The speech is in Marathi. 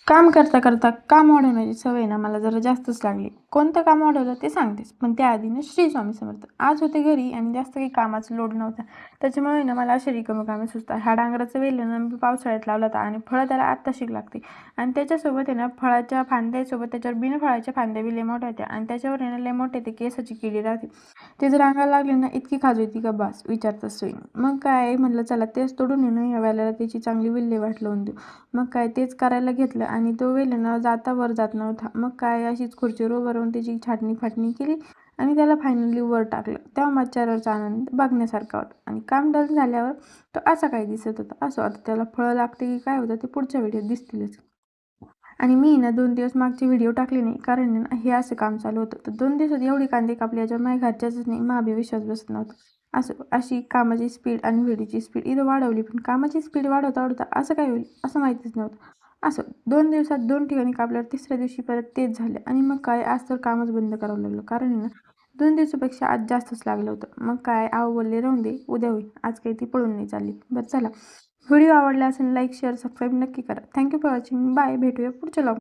काम करता करता काम वाढवण्याची सवय ना मला जरा जास्तच लागली. कोणतं काम वाढवलं ते सांगतेच. पण त्याआधी ना श्री स्वामी समर्थ. आज होते घरी आणि जास्त काही कामाचा लोड नव्हता. त्याच्यामुळे ना मला अशी रिकामी कामे सुचतात. ह्या डांगराचं वेल ना मी पावसाळ्यात लावला होता आणि फळं त्याला आत्ताशी लागते. आणि त्याच्यासोबत आहे ना फळाच्या फांद्यासोबत त्याच्यावर बिनफळाच्या फांद्या बी लय मोठ्या होत्या आणि त्याच्यावर आहे ना लय मोठे ते केसाची किडी राहते. ते जर अंगाला लागले ना इतकी खाज येते का बास विचारताच सोय नाही. मग काय म्हटलं चला तेच तोडून आहे ना या वेळेला त्याची चांगली विल्हेवाट लावून देऊ. मग काय तेच करायला घेतलं आणि तो वेल ना जाता वर जात नव्हता. मग काय अशीच खुर्चीवर उभं राहून त्याची छाटणी फाटणी केली आणि त्याला फायनली वर टाकलं. तेव्हा माझ्या आनंद बघण्यासारखा होता आणि काम डन झाल्यावर तो असा काही दिसत होता. असो आता त्याला फळं लागते की काय होतं ते पुढच्या व्हिडिओत दिसतीलच. आणि मी ना 2 दिवस मागचे व्हिडिओ टाकले नाही कारण ना हे असं काम चालू होतं. तर 2 दिवसात एवढी कांदे कापले याच्यावर माझ्या घरच्याच नाही माझा विश्वास बसत नव्हता. असं अशी कामाची स्पीड आणि व्हिडिओची स्पीड इथं वाढवली पण कामाची स्पीड वाढवता वाढवता असं काय होईल असं माहितीच नव्हतं. असं 2 दिवसात 2 ठिकाणी कापल्यावर तिसऱ्या दिवशी परत तेच झालं आणि मग काय आज तर कामच बंद करावं लागलं कारण आहे ना 2 दिवसापेक्षा आज जास्तच लागलं होतं. मग काय आहो बोलले राहून दे उद्या होईल आज काही ती पळून नाही चालली. बरं चला व्हिडिओ आवडला असेल लाईक शेअर सबस्क्राईब नक्की करा. थँक्यू फॉर वॉचिंग बाय भेटूया पुढच्या